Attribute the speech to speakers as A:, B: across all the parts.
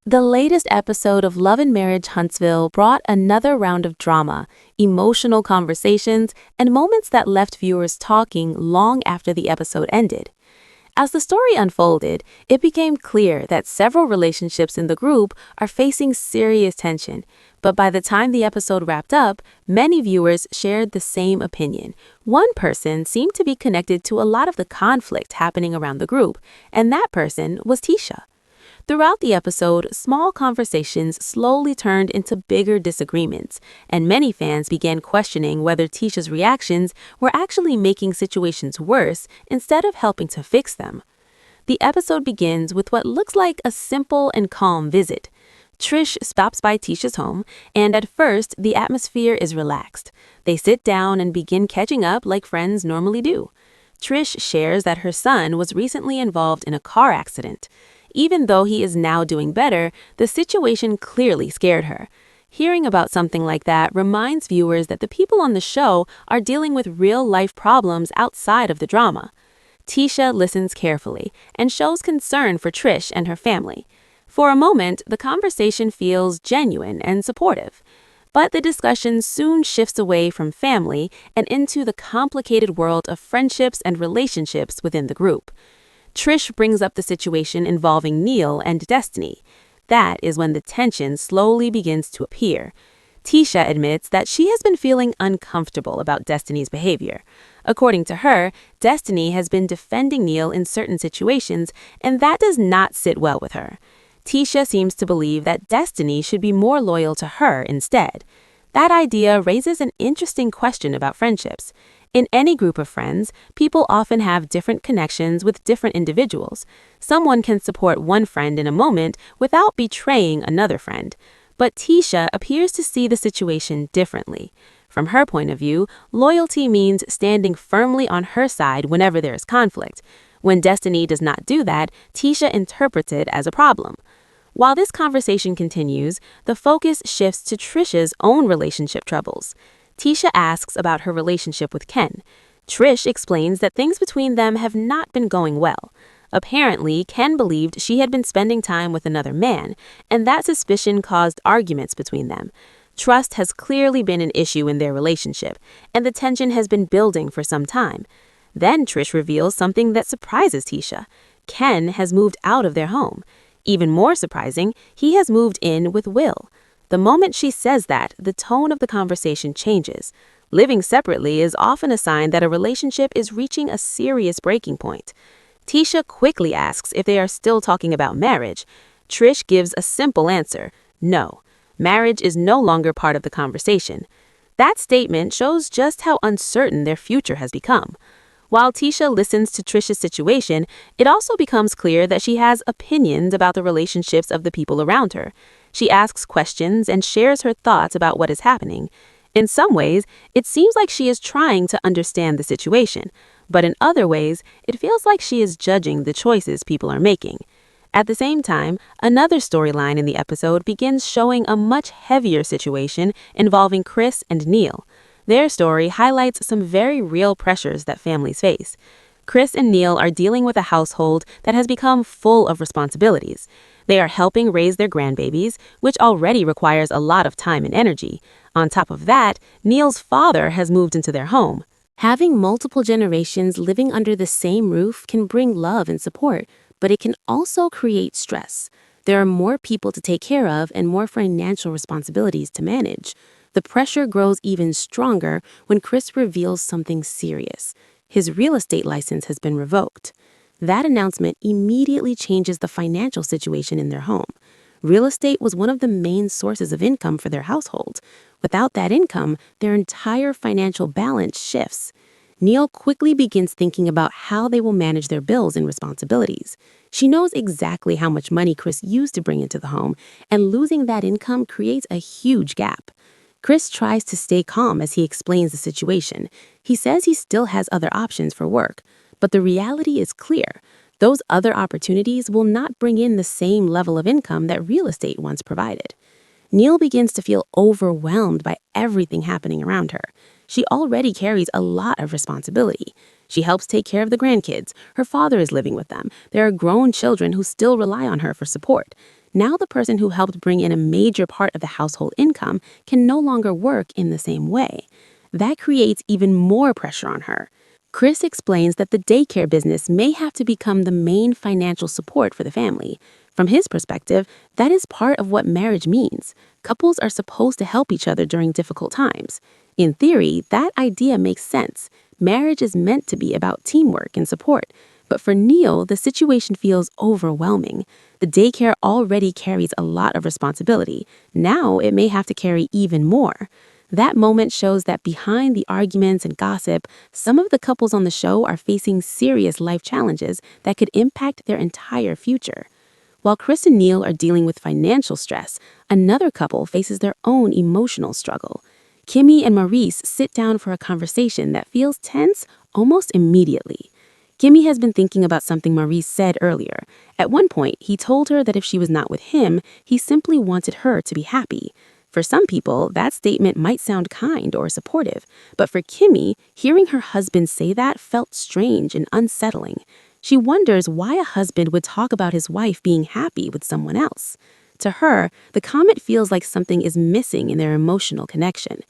A: The latest episode of Love and Marriage Huntsville brought another round of drama, emotional conversations, and moments that left viewers talking long after the episode ended. As the story unfolded, it became clear that several relationships in the group are facing serious tension. But by the time the episode wrapped up, many viewers shared the same opinion. One person seemed to be connected to a lot of the conflict happening around the group, and that person was Tisha. Throughout the episode, small conversations slowly turned into bigger disagreements, and many fans began questioning whether Tisha's reactions were actually making situations worse instead of helping to fix them. The episode begins with what looks like a simple and calm visit. Trish stops by Tisha's home, and at first, the atmosphere is relaxed. They sit down and begin catching up like friends normally do. Trish shares that her son was recently involved in a car accident. Even though he is now doing better, the situation clearly scared her. Hearing about something like that reminds viewers that the people on the show are dealing with real-life problems outside of the drama. Tisha listens carefully and shows concern for Trish and her family. For a moment, the conversation feels genuine and supportive. But the discussion soon shifts away from family and into the complicated world of friendships and relationships within the group. Trish brings up the situation involving Neil and Destiny. That is when the tension slowly begins to appear. Tisha admits that she has been feeling uncomfortable about Destiny's behavior. According to her, Destiny has been defending Neil in certain situations, and that does not sit well with her. Tisha seems to believe that Destiny should be more loyal to her instead. That idea raises an interesting question about friendships. In any group of friends, people often have different connections with different individuals. Someone can support one friend in a moment without betraying another friend. But Tisha appears to see the situation differently. From her point of view, loyalty means standing firmly on her side whenever there is conflict. When Destiny does not do that, Tisha interprets it as a problem. While this conversation continues, the focus shifts to Trish's own relationship troubles. Tisha asks about her relationship with Ken. Trish explains that things between them have not been going well. Apparently, Ken believed she had been spending time with another man, and that suspicion caused arguments between them. Trust has clearly been an issue in their relationship, and the tension has been building for some time. Then Trish reveals something that surprises Tisha. Ken has moved out of their home. Even more surprising, he has moved in with Will. The moment she says that, the tone of the conversation changes. Living separately is often a sign that a relationship is reaching a serious breaking point. Tisha quickly asks if they are still talking about marriage. Trish gives a simple answer: no. Marriage is no longer part of the conversation. That statement shows just how uncertain their future has become. While Tisha listens to Trish's situation, it also becomes clear that she has opinions about the relationships of the people around her. She asks questions and shares her thoughts about what is happening. In some ways, it seems like she is trying to understand the situation, but in other ways, it feels like she is judging the choices people are making. At the same time, another storyline in the episode begins showing a much heavier situation involving Chris and Neil. Their story highlights some very real pressures that families face. Chris and Neil are dealing with a household that has become full of responsibilities. They are helping raise their grandbabies, which already requires a lot of time and energy. On top of that, Neil's father has moved into their home. Having multiple generations living under the same roof can bring love and support, but it can also create stress. There are more people to take care of and more financial responsibilities to manage. The pressure grows even stronger when Chris reveals something serious. His real estate license has been revoked. That announcement immediately changes the financial situation in their home. Real estate was one of the main sources of income for their household. Without that income, their entire financial balance shifts. Neil quickly begins thinking about how they will manage their bills and responsibilities. She knows exactly how much money Chris used to bring into the home, and losing that income creates a huge gap. Chris tries to stay calm as he explains the situation. He says he still has other options for work, but the reality is clear. Those other opportunities will not bring in the same level of income that real estate once provided. Neil begins to feel overwhelmed by everything happening around her. She already carries a lot of responsibility. She helps take care of the grandkids. Her father is living with them. There are grown children who still rely on her for support. Now the person who helped bring in a major part of the household income can no longer work in the same way. That creates even more pressure on her. Chris explains that the daycare business may have to become the main financial support for the family. From his perspective, that is part of what marriage means. Couples are supposed to help each other during difficult times. In theory, that idea makes sense. Marriage is meant to be about teamwork and support. But for Neil, the situation feels overwhelming. The daycare already carries a lot of responsibility. Now it may have to carry even more. That moment shows that behind the arguments and gossip, some of the couples on the show are facing serious life challenges that could impact their entire future. While Chris and Neil are dealing with financial stress, another couple faces their own emotional struggle. Kimmy and Maurice sit down for a conversation that feels tense almost immediately. Kimmy has been thinking about something Maurice said earlier. At one point, he told her that if she was not with him, he simply wanted her to be happy. For some people, that statement might sound kind or supportive, but for Kimmy, hearing her husband say that felt strange and unsettling. She wonders why a husband would talk about his wife being happy with someone else. To her, the comment feels like something is missing in their emotional connection.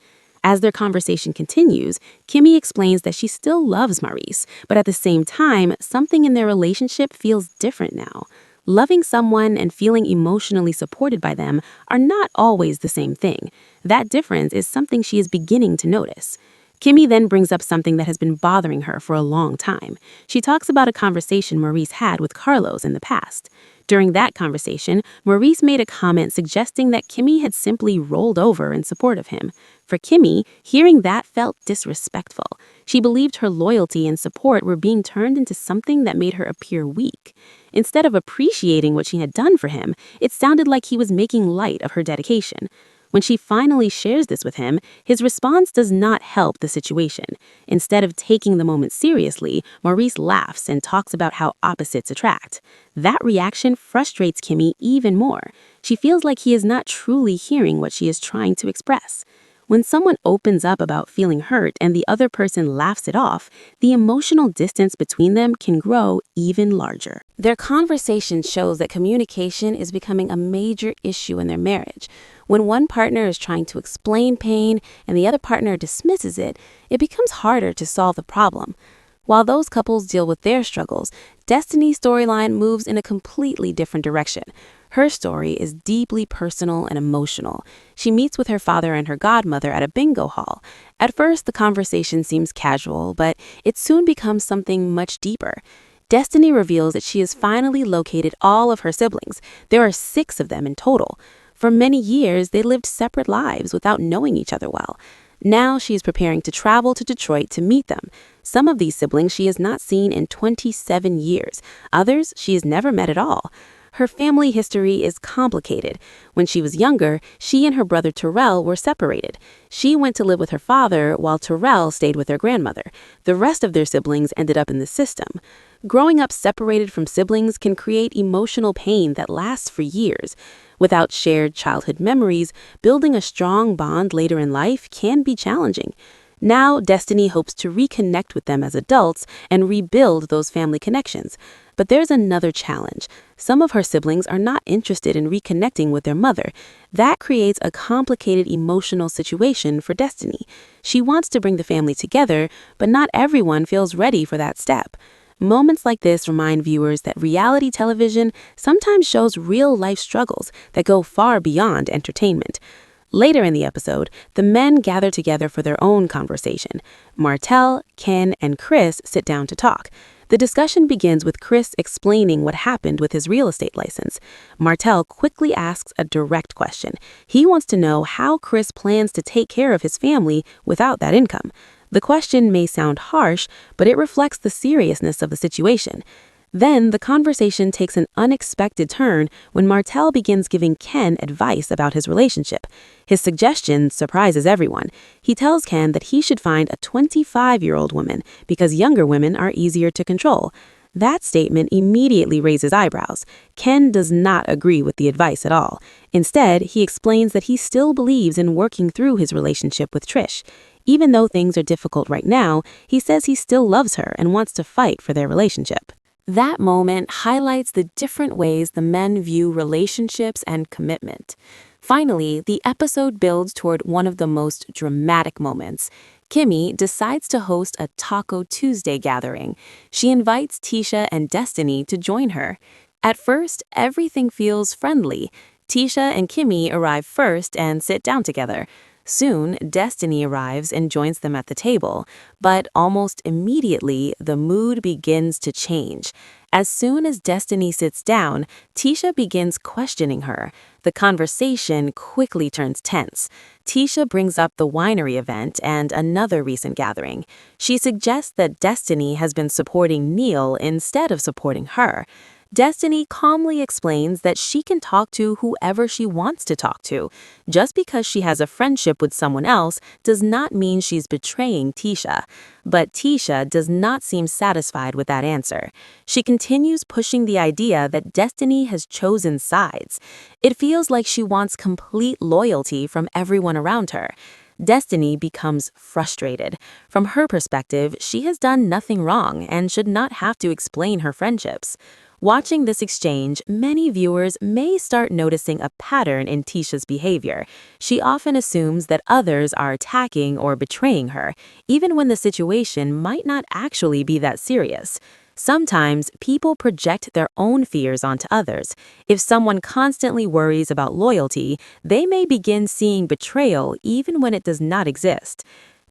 A: As their conversation continues, Kimmy explains that she still loves Maurice, but at the same time, something in their relationship feels different now. Loving someone and feeling emotionally supported by them are not always the same thing. That difference is something she is beginning to notice. Kimmy then brings up something that has been bothering her for a long time. She talks about a conversation Maurice had with Carlos in the past. During that conversation, Maurice made a comment suggesting that Kimmy had simply rolled over in support of him. For Kimmy, hearing that felt disrespectful. She believed her loyalty and support were being turned into something that made her appear weak. Instead of appreciating what she had done for him, it sounded like he was making light of her dedication. When she finally shares this with him, his response does not help the situation. Instead of taking the moment seriously, Maurice laughs and talks about how opposites attract. That reaction frustrates Kimmy even more. She feels like he is not truly hearing what she is trying to express. When someone opens up about feeling hurt and the other person laughs it off, the emotional distance between them can grow even larger. Their conversation shows that communication is becoming a major issue in their marriage. When one partner is trying to explain pain and the other partner dismisses it, it becomes harder to solve the problem. While those couples deal with their struggles, Destiny's storyline moves in a completely different direction. Her story is deeply personal and emotional. She meets with her father and her godmother at a bingo hall. At first, the conversation seems casual, but it soon becomes something much deeper. Destiny reveals that she has finally located all of her siblings. There are 6 of them in total. For many years, they lived separate lives without knowing each other well. Now she is preparing to travel to Detroit to meet them. Some of these siblings she has not seen in 27 years. Others she has never met at all. Her family history is complicated. When she was younger, she and her brother Terrell were separated. She went to live with her father while Terrell stayed with their grandmother. The rest of their siblings ended up in the system. Growing up separated from siblings can create emotional pain that lasts for years. Without shared childhood memories, building a strong bond later in life can be challenging. Now, Destiny hopes to reconnect with them as adults and rebuild those family connections. But there's another challenge. Some of her siblings are not interested in reconnecting with their mother. That creates a complicated emotional situation for Destiny. She wants to bring the family together, but not everyone feels ready for that step. Moments like this remind viewers that reality television sometimes shows real-life struggles that go far beyond entertainment. Later in the episode, the men gather together for their own conversation. Martell, Ken, and Chris sit down to talk. The discussion begins with Chris explaining what happened with his real estate license. Martell quickly asks a direct question. He wants to know how Chris plans to take care of his family without that income. The question may sound harsh, but it reflects the seriousness of the situation. Then the conversation takes an unexpected turn when Martell begins giving Ken advice about his relationship. His suggestion surprises everyone. He tells Ken that he should find a 25-year-old woman because younger women are easier to control. That statement immediately raises eyebrows. Ken does not agree with the advice at all. Instead, he explains that he still believes in working through his relationship with Trish. Even though things are difficult right now, he says he still loves her and wants to fight for their relationship. That moment highlights the different ways the men view relationships and commitment. Finally, the episode builds toward one of the most dramatic moments. Kimmy decides to host a Taco Tuesday gathering. She invites Tisha and Destiny to join her. At first, everything feels friendly. Tisha and Kimmy arrive first and sit down together. Soon, Destiny arrives and joins them at the table, but almost immediately, the mood begins to change. As soon as Destiny sits down, Tisha begins questioning her. The conversation quickly turns tense. Tisha brings up the winery event and another recent gathering. She suggests that Destiny has been supporting Neil instead of supporting her. Destiny calmly explains that she can talk to whoever she wants to talk to. Just because she has a friendship with someone else does not mean she's betraying Tisha. But Tisha does not seem satisfied with that answer. She continues pushing the idea that Destiny has chosen sides. It feels like she wants complete loyalty from everyone around her. Destiny becomes frustrated. From her perspective, she has done nothing wrong and should not have to explain her friendships. Watching this exchange, many viewers may start noticing a pattern in Tisha's behavior. She often assumes that others are attacking or betraying her, even when the situation might not actually be that serious. Sometimes people project their own fears onto others. If someone constantly worries about loyalty, they may begin seeing betrayal even when it does not exist.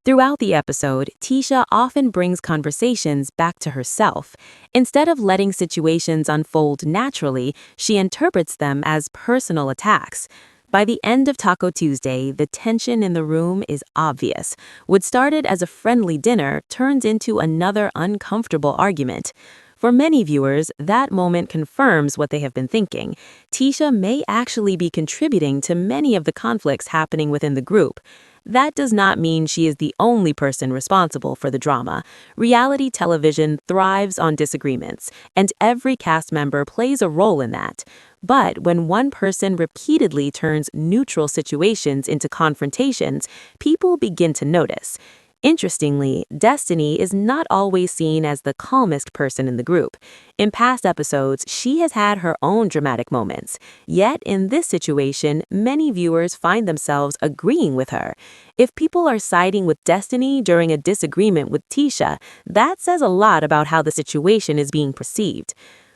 A: Throughout the episode, Tisha often brings conversations back to herself. Instead of letting situations unfold naturally, she interprets them as personal attacks. By the end of Taco Tuesday, the tension in the room is obvious. What started as a friendly dinner turns into another uncomfortable argument. For many viewers, that moment confirms what they have been thinking. Tisha may actually be contributing to many of the conflicts happening within the group. That does not mean she is the only person responsible for the drama. Reality television thrives on disagreements, and every cast member plays a role in that. But when one person repeatedly turns neutral situations into confrontations, people begin to notice. Interestingly, Destiny is not always seen as the calmest person in the group. In past episodes, she has had her own dramatic moments. Yet, in this situation, many viewers find themselves agreeing with her. If people are siding with Destiny during a disagreement with Tisha, that says a lot about how the situation is being perceived.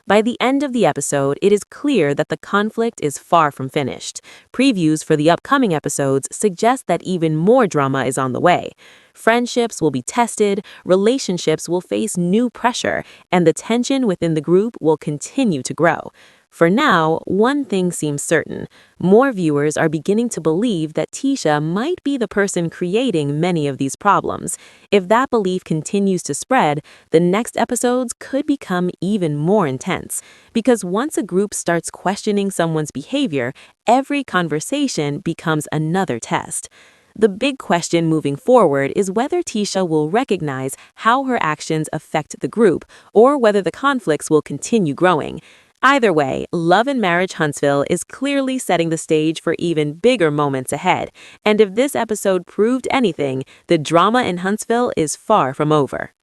A: By the end of the episode, it is clear that the conflict is far from finished. Previews for the upcoming episodes suggest that even more drama is on the way. Friendships will be tested, relationships will face new pressure, and the tension within the group will continue to grow. For now, one thing seems certain. More viewers are beginning to believe that Tisha might be the person creating many of these problems. If that belief continues to spread, the next episodes could become even more intense. Because once a group starts questioning someone's behavior, every conversation becomes another test. The big question moving forward is whether Tisha will recognize how her actions affect the group, or whether the conflicts will continue growing. Either way, Love and Marriage Huntsville is clearly setting the stage for even bigger moments ahead. And if this episode proved anything, the drama in Huntsville is far from over.